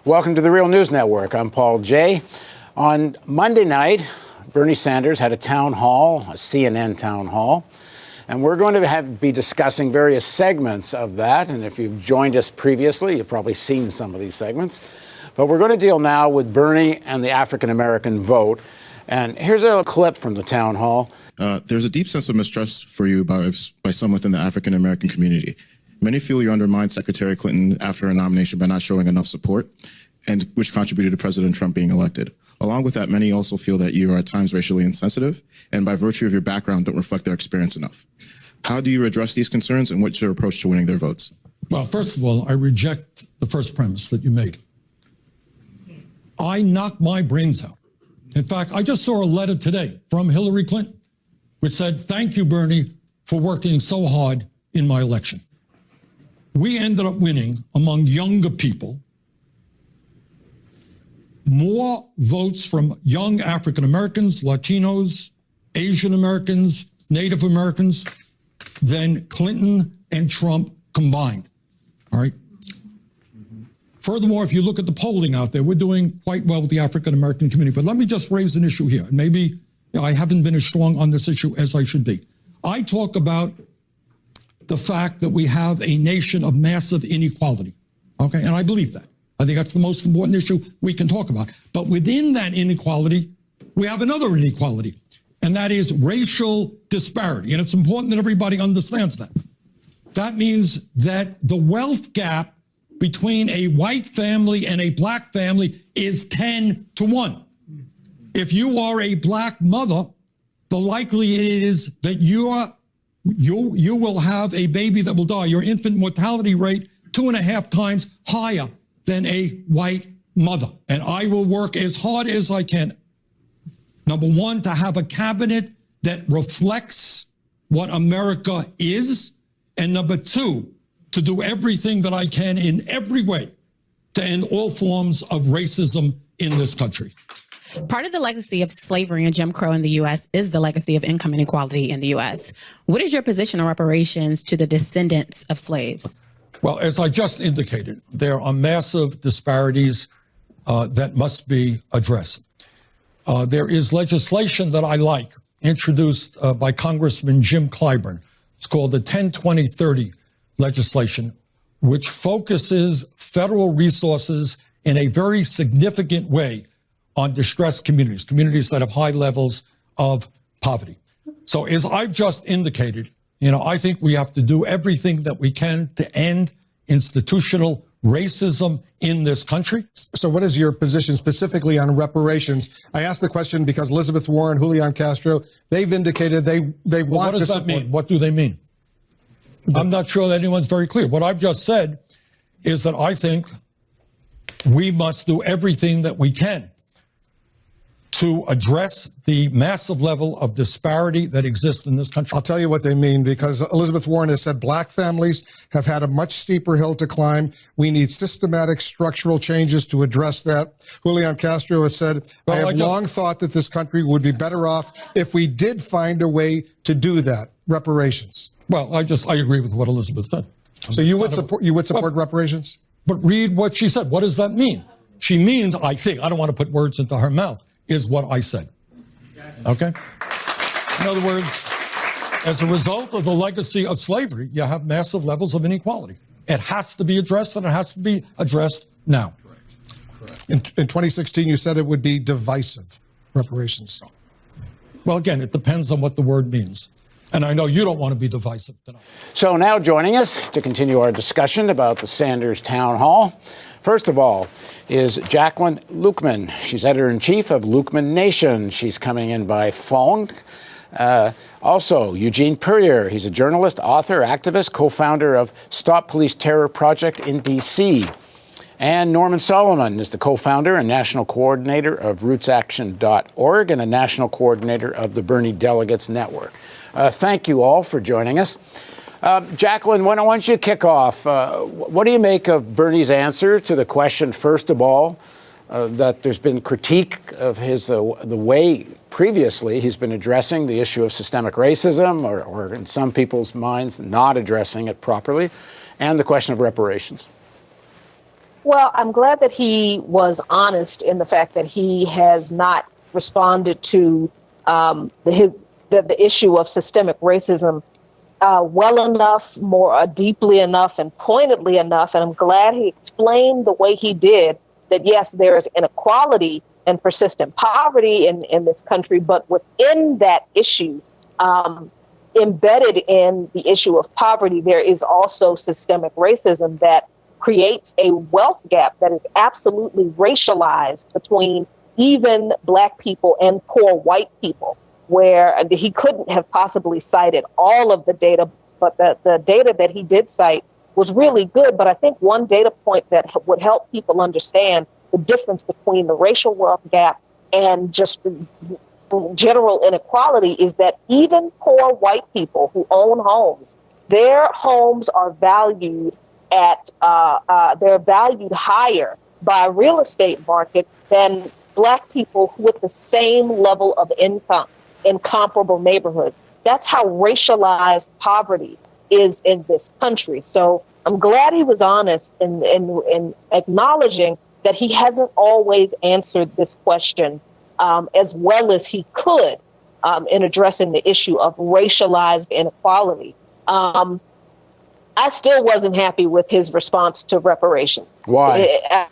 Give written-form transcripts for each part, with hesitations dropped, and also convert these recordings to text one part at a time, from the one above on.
Welcome to the Real News Network. I'm Paul Jay. On Monday night, Bernie Sanders had a town hall, a CNN town hall, and we're going to be discussing various segments of that. And if you've joined us previously, you've probably seen some of these segments. But we're going to deal now with Bernie and the African-American vote. And here's a clip from the town hall. There's a deep sense of mistrust for you by some within the African-American community. Many feel you undermined Secretary Clinton after her nomination by not showing enough support, and which contributed to President Trump being elected. Along with that, many also feel that you are at times racially insensitive, and by virtue of your background, don't reflect their experience enough. How do you address these concerns, and what's your approach to winning their votes? Well, first of all, I reject the first premise that you made. I knocked my brains out. In fact, I just saw a letter today from Hillary Clinton, which said, "Thank you, Bernie, for working so hard in my election." We ended up winning among younger people more votes from young African Americans, Latinos, Asian Americans, Native Americans than Clinton and Trump combined. All right. Furthermore, if you look at the polling out there, we're doing quite well with the African American community. But let me just raise an issue here. And maybe I haven't been as strong on this issue as I should be. I talk about the fact that we have a nation of massive inequality. Okay, and I believe that. I think that's the most important issue we can talk about. But within that inequality, we have another inequality, and that is racial disparity. And it's important that everybody understands that. That means that the wealth gap between a white family and a black family is 10-1. If you are a black mother, the likelihood is that you will have a baby that will die. Your infant mortality rate 2.5 times higher than a white mother. And I will work as hard as I can. Number one, to have a cabinet that reflects what America is. And number two, to do everything that I can in every way to end all forms of racism in this country. Part of the legacy of slavery and Jim Crow in the U.S. is the legacy of income inequality in the U.S. What is your position on reparations to the descendants of slaves? Well, as I just indicated, there are massive disparities that must be addressed. There is legislation that I like, introduced by Congressman Jim Clyburn. It's called the 10-20-30 legislation, which focuses federal resources in a very significant way on distressed communities, communities that have high levels of poverty. So as I've just indicated, I think we have to do everything that we can to end institutional racism in this country. So what is your position specifically on reparations? I asked the question because Elizabeth Warren, Julian Castro, they've indicated they want to support. What does that mean? What do they mean? I'm not sure that anyone's very clear. What I've just said is that I think we must do everything that we can to address the massive level of disparity that exists in this country. I'll tell you what they mean, because Elizabeth Warren has said black families have had a much steeper hill to climb. We need systematic structural changes to address that. Julian Castro has said, I have long thought that this country would be better off if we did find a way to do that. Reparations. Well, I agree with what Elizabeth said. So you would support reparations? But read what she said. What does that mean? She means, I think, I don't want to put words into her mouth, is what I said. Okay? In other words, as a result of the legacy of slavery, you have massive levels of inequality. It has to be addressed, and it has to be addressed now. Correct. In 2016, you said it would be divisive, reparations. Well, again, it depends on what the word means. And I know you don't want to be divisive tonight. So now joining us to continue our discussion about the Sanders Town Hall, first of all, is Jacqueline Luqman. She's editor-in-chief of Luqman Nation. She's coming in by phone. Also, Eugene Puryear. He's a journalist, author, activist, co-founder of Stop Police Terror Project in D.C. And Norman Solomon is the co-founder and national coordinator of RootsAction.org and a national coordinator of the Bernie Delegates Network. Thank you all for joining us. Jacqueline, why don't you kick off? What do you make of Bernie's answer to the question, first of all, that there's been critique of his the way previously he's been addressing the issue of systemic racism, or in some people's minds, not addressing it properly, and the question of reparations? Well, I'm glad that he was honest in the fact that he has not responded to the issue of systemic racism well enough, more deeply enough, and pointedly enough. And I'm glad he explained the way he did that, yes, there is inequality and persistent poverty in this country, but within that issue, embedded in the issue of poverty, there is also systemic racism that creates a wealth gap that is absolutely racialized between even Black people and poor white people, where he couldn't have possibly cited all of the data, but the data that he did cite was really good. But I think one data point that would help people understand the difference between the racial wealth gap and just general inequality is that even poor white people who own homes, their homes are valued at they're valued higher by a real estate market than Black people with the same level of income in comparable neighborhoods. That's how racialized poverty is in this country. So I'm glad he was honest in acknowledging that he hasn't always answered this question as well as he could in addressing the issue of racialized inequality. I still wasn't happy with his response to reparations. Why?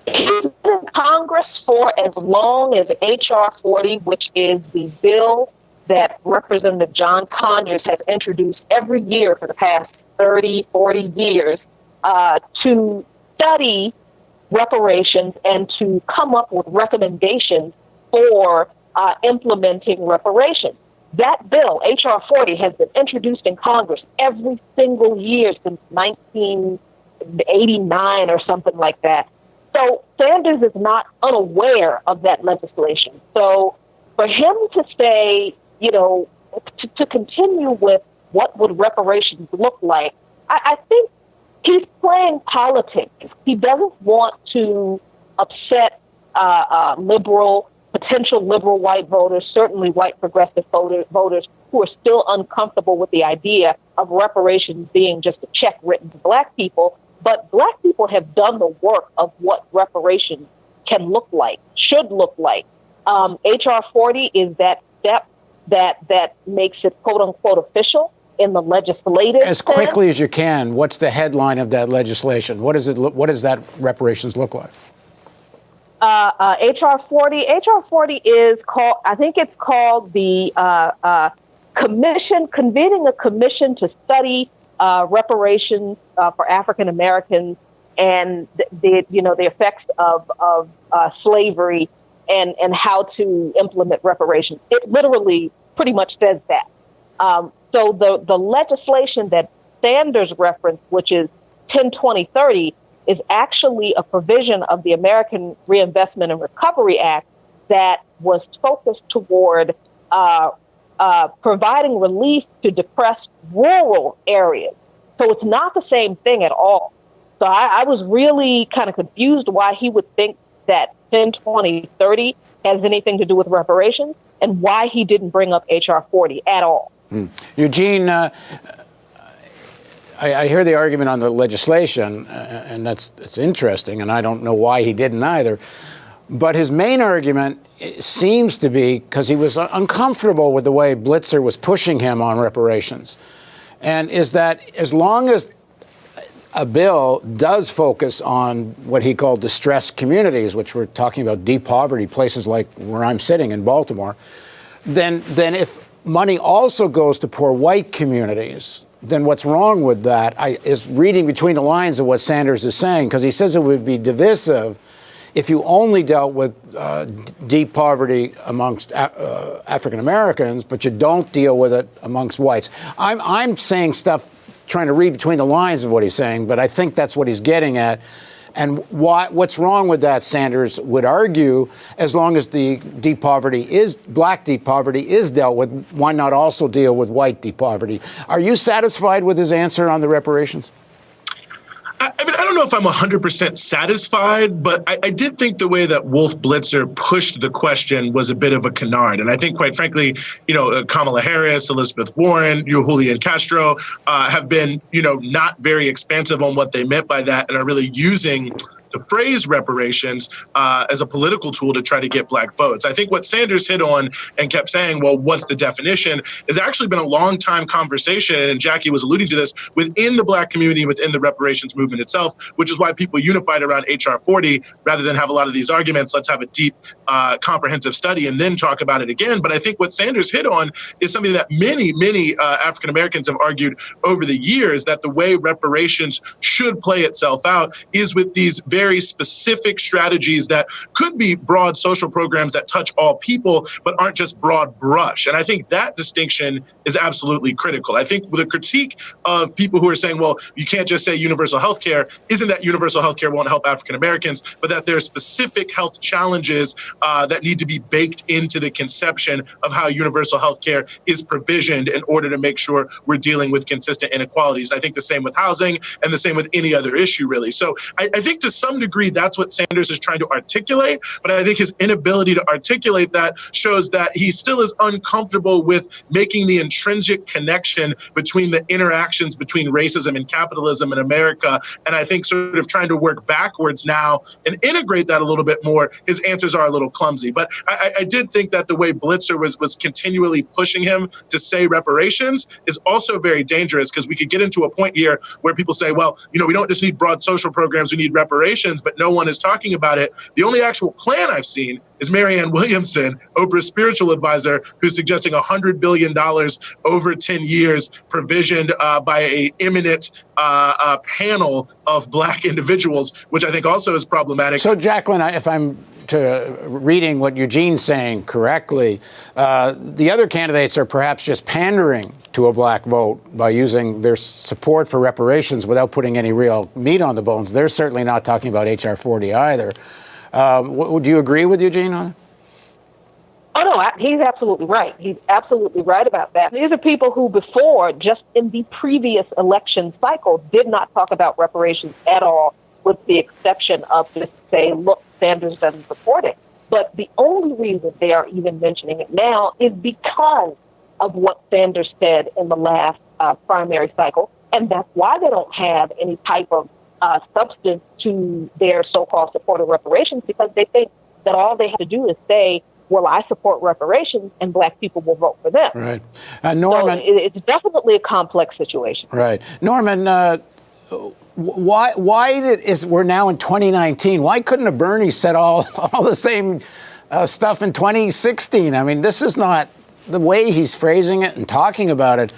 He's been in Congress for as long as H.R. 40, which is the bill that Representative John Conyers has introduced every year for the past 30, 40 years to study reparations and to come up with recommendations for implementing reparations. That bill, H.R. 40, has been introduced in Congress every single year since 1989 or something like that. So Sanders is not unaware of that legislation. So for him to say, to continue with what would reparations look like, I think he's playing politics. He doesn't want to upset potential liberal white voters, certainly white progressive voters who are still uncomfortable with the idea of reparations being just a check written to Black people. But Black people have done the work of what reparations can look like, should look like. H.R. 40 is that step that makes it, quote unquote, official in the legislative As quickly as you can, what's the headline of that legislation? What does that reparations look like? H.R. 40. H.R. 40 is called, I think it's called the convening a commission to study reparations for African Americans and the effects of slavery and how to implement reparations. It literally pretty much says that. So the legislation that Sanders referenced, which is 102030, is actually a provision of the American Reinvestment and Recovery Act that was focused toward providing relief to depressed rural areas. So it's not the same thing at all. So I was really kind of confused why he would think that 102030 has anything to do with reparations and why he didn't bring up H.R. 40 at all. Eugene, I hear the argument on the legislation, and it's interesting, and I don't know why he didn't either. But his main argument seems to be because he was uncomfortable with the way Blitzer was pushing him on reparations. And is that as long as a bill does focus on what he called distressed communities, which we're talking about deep poverty, places like where I'm sitting in Baltimore, then if money also goes to poor white communities, then what's wrong with that is reading between the lines of what Sanders is saying, because he says it would be divisive if you only dealt with deep poverty amongst African Americans, but you don't deal with it amongst whites. I'm saying stuff, trying to read between the lines of what he's saying, but I think that's what he's getting at. And what's wrong with that, Sanders would argue, as long as the black deep poverty is dealt with, why not also deal with white deep poverty? Are you satisfied with his answer on the reparations? I mean, I don't know if I'm 100% satisfied, but I did think the way that Wolf Blitzer pushed the question was a bit of a canard. And I think, quite frankly, Kamala Harris, Elizabeth Warren, Julian Castro have been, not very expansive on what they meant by that and are really using the phrase reparations as a political tool to try to get black votes. I think what Sanders hit on and kept saying, well, what's the definition, has actually been a long time conversation, and Jackie was alluding to this, within the black community, within the reparations movement itself, which is why people unified around H.R. 40 rather than have a lot of these arguments. Let's have a deep, comprehensive study and then talk about it again. But I think what Sanders hit on is something that many African Americans have argued over the years, that the way reparations should play itself out is with these very specific strategies that could be broad social programs that touch all people, but aren't just broad brush. And I think that distinction is absolutely critical. I think the critique of people who are saying, well, you can't just say universal health care, isn't that universal health care won't help African Americans, but that there are specific health challenges that need to be baked into the conception of how universal health care is provisioned in order to make sure we're dealing with consistent inequalities. I think the same with housing and the same with any other issue, really. So I think to some degree, that's what Sanders is trying to articulate. But I think his inability to articulate that shows that he still is uncomfortable with making the intrinsic connection between the interactions between racism and capitalism in America. And I think sort of trying to work backwards now and integrate that a little bit more, his answers are a little clumsy. But I did think that the way Blitzer was continually pushing him to say reparations is also very dangerous, because we could get into a point here where people say, well, we don't just need broad social programs, we need reparations, but no one is talking about it. The only actual plan I've seen is Marianne Williamson, Oprah's spiritual advisor, who's suggesting $100 billion over 10 years provisioned by a eminent panel of black individuals, which I think also is problematic. So, Jacqueline, if I'm reading what Eugene's saying correctly, the other candidates are perhaps just pandering to a black vote by using their support for reparations without putting any real meat on the bones. They're certainly not talking about H.R. 40 either. Do you agree with Eugene on it? Oh, no, he's absolutely right. He's absolutely right about that. These are people who before, just in the previous election cycle, did not talk about reparations at all, with the exception of just say, look, Sanders doesn't support it. But the only reason they are even mentioning it now is because of what Sanders said in the last primary cycle. And that's why they don't have any type of substance to their so-called support of reparations, because they think that all they have to do is say, well, I support reparations, and black people will vote for them. Right. Norman. So it's definitely a complex situation. Right. Norman, why we're now in 2019? Why couldn't have Bernie said all the same stuff in 2016? I mean, this is not the way he's phrasing it and talking about it.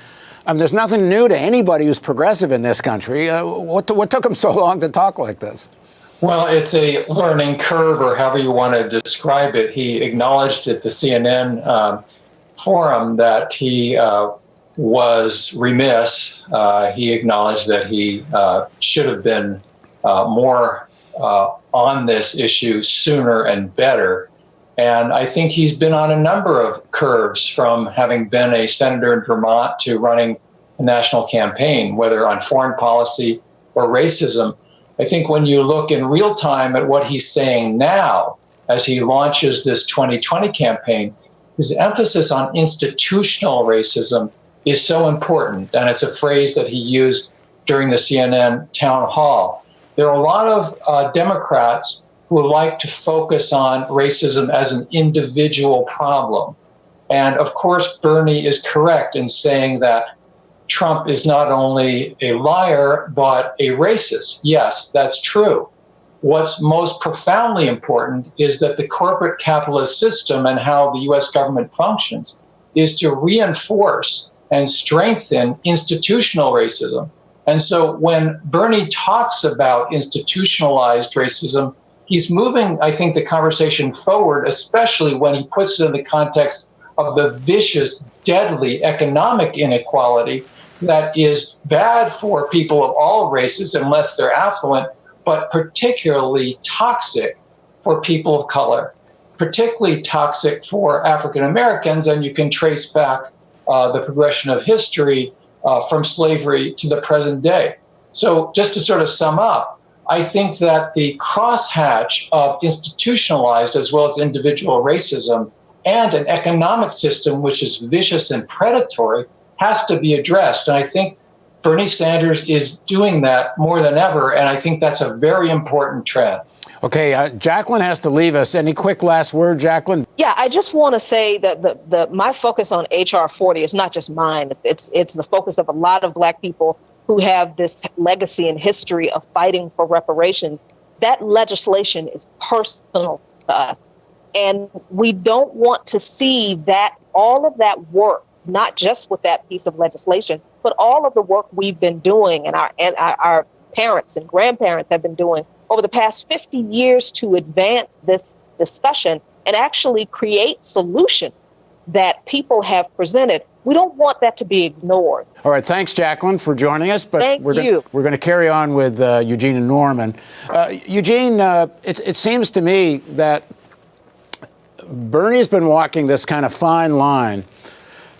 There's nothing new to anybody who's progressive in this country. What took him so long to talk like this? Well, it's a learning curve, or however you want to describe it. He acknowledged at the CNN forum that he was remiss. He acknowledged that he should have been more on this issue sooner and better. And I think he's been on a number of curves, from having been a senator in Vermont to running a national campaign, whether on foreign policy or racism. I think when you look in real time at what he's saying now, as he launches this 2020 campaign, his emphasis on institutional racism is so important. And it's a phrase that he used during the CNN town hall. There are a lot of Democrats who like to focus on racism as an individual problem. And of course, Bernie is correct in saying that Trump is not only a liar, but a racist. Yes, that's true. What's most profoundly important is that the corporate capitalist system and how the US government functions is to reinforce and strengthen institutional racism. And so when Bernie talks about institutionalized racism, he's moving, I think, the conversation forward, especially when he puts it in the context of the vicious, deadly economic inequality that is bad for people of all races unless they're affluent, but particularly toxic for people of color, particularly toxic for African Americans. And you can trace back the progression of history from slavery to the present day. So just to sort of sum up, I think that the crosshatch of institutionalized as well as individual racism and an economic system which is vicious and predatory has to be addressed. And I think Bernie Sanders is doing that more than ever, and I think that's a very important trend. Okay, Jacqueline has to leave us. Any quick last word, Jacqueline? Yeah, I just want to say that my focus on HR 40 is not just mine. It's the focus of a lot of Black people who have this legacy and history of fighting for reparations. That legislation is personal to us. And we don't want to see that all of that work, not just with that piece of legislation, but all of the work we've been doing and our parents and grandparents have been doing over the past 50 years to advance this discussion and actually create solutions that people have presented. We don't want that to be ignored. All right. Thanks, Jacqueline, for joining us. But we're going to carry on with Eugene and Norman. Eugene, it seems to me that Bernie's been walking this kind of fine line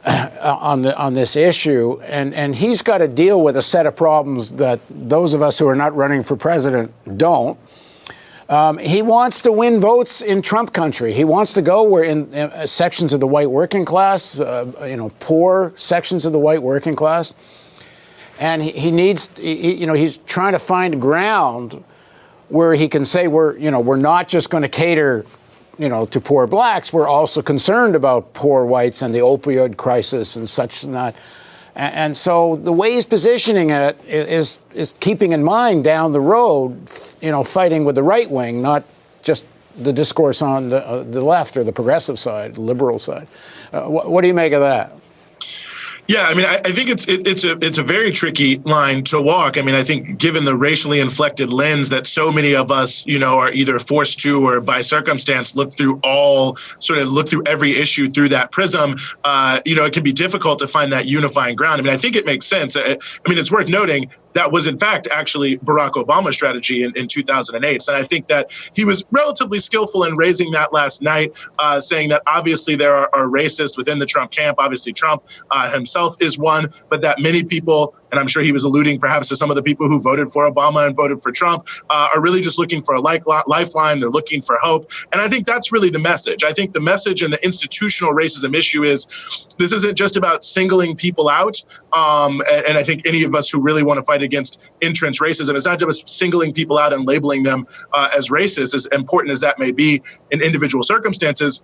on this issue, and he's got to deal with a set of problems that those of us who are not running for president don't. He wants to win votes in Trump country. He wants to go where in sections of the white working class, poor sections of the white working class, and he's trying to find ground where he can say we're not just going to cater to poor blacks. We're also concerned about poor whites and the opioid crisis and such and that. And so the way he's positioning it is keeping in mind down the road, fighting with the right wing, not just the discourse on the left or the progressive side, the liberal side. What do you make of that? Yeah, I mean, I think it's a very tricky line to walk. I mean, I think given the racially inflected lens that so many of us, are either forced to or by circumstance look through every issue through that prism, it can be difficult to find that unifying ground. I mean, I think it makes sense. I mean, it's worth noting that was, in fact, actually Barack Obama's strategy in 2008. And I think that he was relatively skillful in raising that last night, saying that obviously there are racists within the Trump camp. Obviously, Trump himself is one, but that many people, and I'm sure he was alluding perhaps to some of the people who voted for Obama and voted for Trump, are really just looking for a lifeline. They're looking for hope. And I think that's really the message. I think the message in the institutional racism issue is this isn't just about singling people out. And I think any of us who really want to fight against entrenched racism, it's not just singling people out and labeling them as racist, as important as that may be in individual circumstances,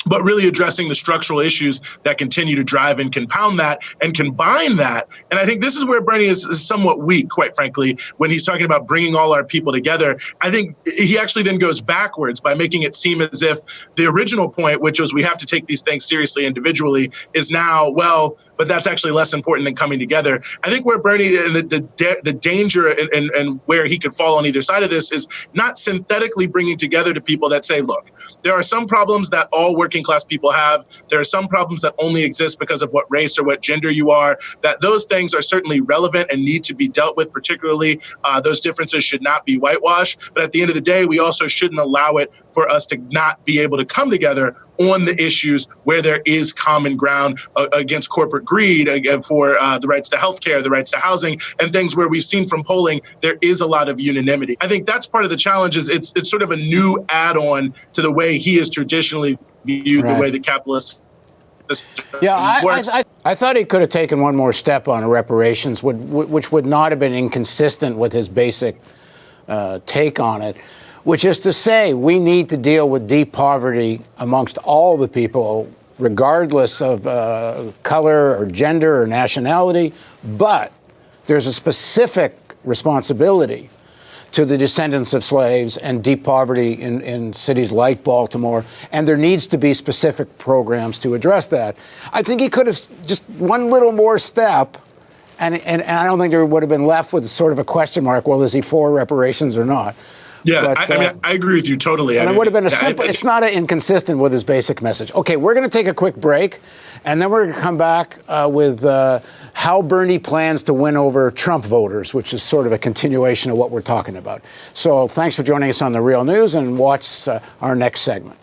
but really addressing the structural issues that continue to drive and compound that and combine that. And I think this is where Bernie is somewhat weak, quite frankly, when he's talking about bringing all our people together. I think he actually then goes backwards by making it seem as if the original point, which was we have to take these things seriously individually, is now, but that's actually less important than coming together. I think where Bernie, the danger and where he could fall on either side of this is not synthetically bringing together to people that say, look, there are some problems that all working class people have. There are some problems that only exist because of what race or what gender you are, that those things are certainly relevant and need to be dealt with, particularly those differences should not be whitewashed. But at the end of the day, we also shouldn't allow it for us to not be able to come together on the issues where there is common ground against corporate greed, for the rights to healthcare, the rights to housing, and things where we've seen from polling there is a lot of unanimity. I think that's part of the challenge. Is it's sort of a new add-on to the way he is traditionally viewed, the way the capitalist system works. I thought he could have taken one more step on reparations, which would not have been inconsistent with his basic take on it, which is to say we need to deal with deep poverty amongst all the people, regardless of color or gender or nationality. But there's a specific responsibility to the descendants of slaves and deep poverty in cities like Baltimore, and there needs to be specific programs to address that. I think he could have just one little more step, and I don't think there would have been left with sort of a question mark, well, is he for reparations or not? Yeah, but, I mean, I agree with you totally. And it would have been a simple, it's not inconsistent with his basic message. Okay, we're going to take a quick break, and then we're going to come back with how Bernie plans to win over Trump voters, which is sort of a continuation of what we're talking about. So thanks for joining us on The Real News, and watch our next segment.